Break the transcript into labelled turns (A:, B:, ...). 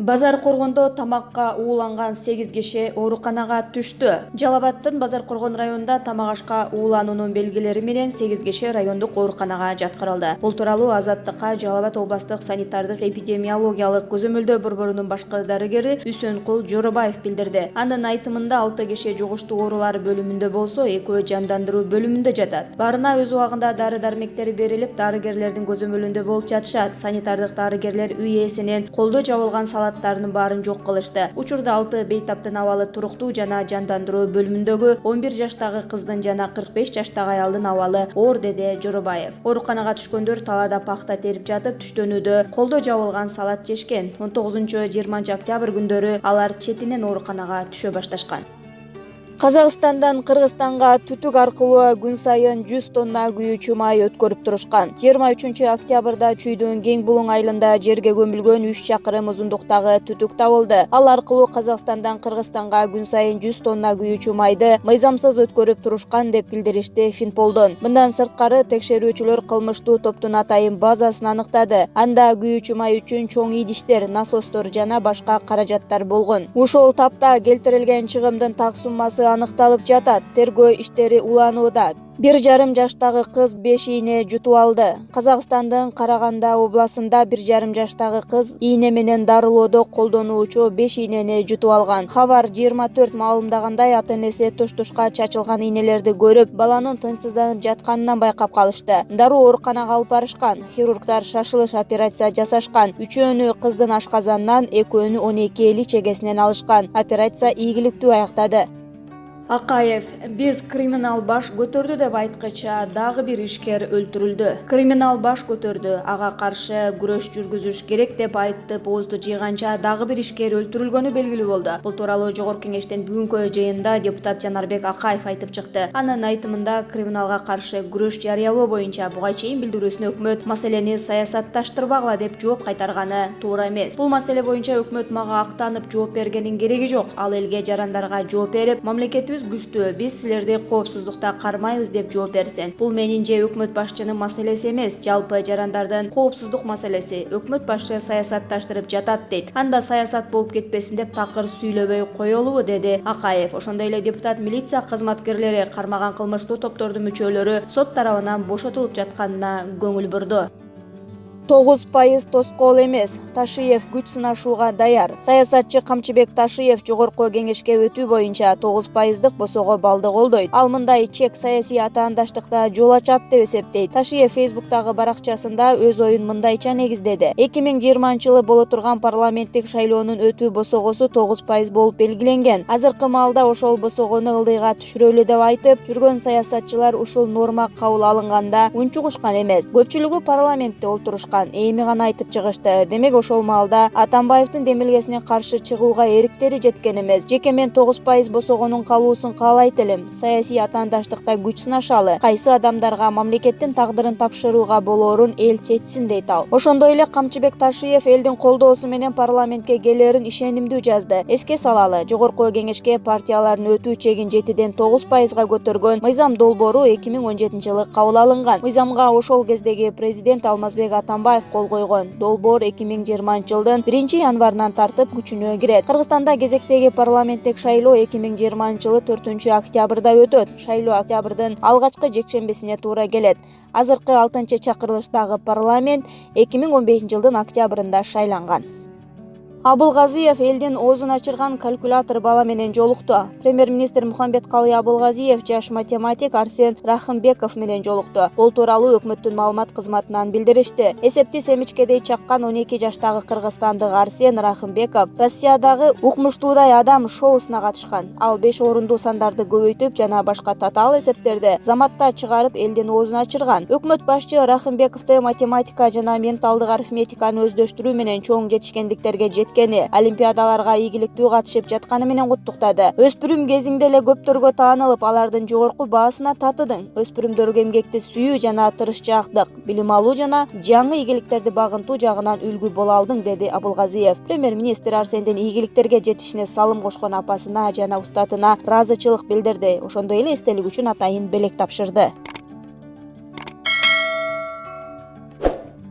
A: Базар Коргондо тамакка ууланган 8 киши ооруканага түштү. Жалал Абадтын Базар Коргон районунда тамак ашка уулануунун белгилери менен 8 киши райондук ооруканага жаткырылды. Бул тууралуу Азаттыкка Жалал Абад областык санитардык эпидемиологиялык көзөмөлдөө борборунун башкы дарыгери Үсөнкул Жоробаев билдирди. Анын айтымында 6 киши жугуштуу оорулар бөлүмүндө болсо, 2 жандандыруу бөлүмүндө жатат. Баарына өз убагында дары-дармектер берилип, дарыгерлердин көзөмөлүндө болуп жатышат. Санитардык дарыгерлер үй ээсинин колдо жабылган салаттарынын баарын жок кылышты. Учурда 6 бейтаптын абалы туруктуу жана жандандыруу бөлүмүндөгү 11 жаштагы кыздын жана 45 жаштагы аялдын абалы оор, деди Жоробаев. Ооруканага түшкөндөр талаада пахта терип жатып, түштөнүүдө колдо жабылган салат жешкен. 19-20 октябрь күндөрү алар четинен ооруканага түшө башташкан. Казакстандан Кыргызстанга түтүк аркылуу күн сайын 100 тонна күйүүчү май өткөрүп турушкан. 23 октябрда Чүйдүн Кең Булуң айылында жерге көмүлгөн 3 чакырым узундуктагы түтүк табылды. Ал аркылуу Казакстандан Кыргызстанга күн сайын 100 тонна күйүүчү майды мыйзамсыз өткөрүп турушкан деп билдиришти Финполдон. Мындан сырткары текшерүүчүлөр кылмыштуу топтун атайын базасын аныктады. Анда күйүүчү май үчүн чоң идиштер, насостор жана башка каражаттар болгон. Ушул тапта келтирилген чыгымдын так суммасы аныкталып жатат. Тергөө иштери уланууда. 1,5 жаштагы кыз 5 ийне жутуп алды. Казакстандын Караганда областында 1,5 жаштагы кыз ийне менен дарылоодо колдонуучу 5 ийнени жутуп алган. Хабар 24 маалымдагандай, ата-энеси туш-тушка чачылган ийнелерди көрүп, баланын тынчсызданып жатканынан байкап калышты. Дароо ооруканага алып барышкан. Хирургдар шашылыш операция жасашкан. Үчөөнү кыздын ашказанынан, экөөнү 12 эли чегесинен алышкан. Операция ийгиликтүү аяктады. Акаев биз криминал баш көтөрдү деп айткыча дагы бир ишкер өлтүрүлдү. Криминал баш көтөрдү, ага каршы күрөш жүргүзүш керек деп айтып оозду жыйганча дагы бир ишкер өлтүрүлгөнү белгилүү болду. Бул тууралуу Жогорку Кеңештин бүгүнкү жыйынында депутат Жанарбек Акаев айтып чыкты. Анын айтымында криминалга каршы күрөш жарыялоо боюнча буга чейин билдирүүсүнө өкмөт маселени саясатташтырбагыла деп жооп кайтарганы туура эмес. Бул маселе боюнча өкмөт мага актанып жооп бергенин кереги жок. Ал элге жарандарга жооп берип, мамлекет күчтүү, биз силерди коопсуздукта кармайбыз деп жооп берсин. Бул менин же өкмөт башчынын маселеси эмес, жалпы жарандардын коопсуздук маселеси. Өкмөт башчы саясатташтырып жатат дейт. Анда саясат болуп кетпесин деп такыр сүйлөбөй коелубу, деди Акаев. Ошондой эле депутат милиция кызматкерлери кармаган кылмыштуу топтордун мүчөлөрү сот тарабынан бошотулуп жатканына көңүл бурду. 9% тоскоол эмес. Ташиев күч сынашууга даяр. Саясатчы Камчыбек Ташиев Жогорку Кеңешке өтүү боюнча 9%дык босого балды колдойт. Ал мындай чек саясий атаандаштыкта жол ачат деп эсептейт. Ташиев Фейсбуктагы баракчасында өз оюн мындайча негиздеди. 2020-жылы боло турган парламенттик шайлоонун өтүү босогосу 9% болуп белгиленген. Азыркы маалда ошол босогону ылдыйга түшүрөлү деп айтып, жүргөн саясатчылар ушул норма кабыл алынганда унчугушкан эмес. Көпчүлүгү парламентте олтурушкан. Эми гана айтып чыгышты. Демек ошол маалда Атамбаевдин демилгесине каршы чыгууга эриктери жеткен эмес. Жеке мен 9% босогонун калуусун каалайт элем. Саясий атаандаштыкта күч сынашалы. Кайсы адамдарга мамлекеттин тагдырын тапшырууга болоорун эл чечсин, дейт ал. Ошондой эле Камчыбек Ташиев элдин колдоосу менен парламентке келерин ишенимдүү жазды. Эске салалы, Жогорку Кеңешке партиялардын өтүү чегин 7ден 9%га көтөргөн мыйзам долбоору 2017-жылы кабыл алынган. Мыйзамга ошол кездеги президент Алмазбек Атамбаев кол койгон. Долбоор 2020-жылдын 1-январынан тартып күчүнө кирет. Кыргызстанда кезектеги парламенттик шайлоо 2020-жылы 4-октябрда өтөт. Шайлоо октябрдын алгачкы жекшембисине туура келет. Азыркы 6-чакырылыштагы парламент 2015-жылдын октябрында шайланган. Абылгазиев элдин оозун ачырган калькулятор бала менен жолукту. Премьер-министр Мухамбеткалый Абылгазиев жаш математик Арсен Рахымбеков менен жолукту. Бул тууралуу өкмөттүн маалымат кызматынан билдиришти. Эсепти семичкедей чаккан 12 жаштагы кыргызстандык Арсен Рахымбеков Россиядагы укмуштуудай адам шоусуна катышкан. Ал 5 орундуу сандарды көбөйтүп жана башка татаал эсептерди заматта чыгарып элдин оозун ачырган. Өкмөт башчы Рахымбековду математика жана менталдык арифметиканы өздөштүрүү менен чоң жетишкендиктерге олимпиадаларга ийгиликтүү катышып жатканы менен куттуктады. Өспүрүм кезиңде эле көптөргө таанылып, алардын жогорку баасына татыдың. Өспүрүмдөргө эмгекти сүйүү жана тырышчаактык, билим алуу жана жаңы ийгиликтерди багынтуу жагынан үлгү боло алдың, деди Абылгазиев. Премьер-министр Арсендин ийгиликтерге жетишине салым кошкон апасына жана устатына ыраазычылык билдирди. Ошондой эле эстелик үчүн атайын белек тапшырды.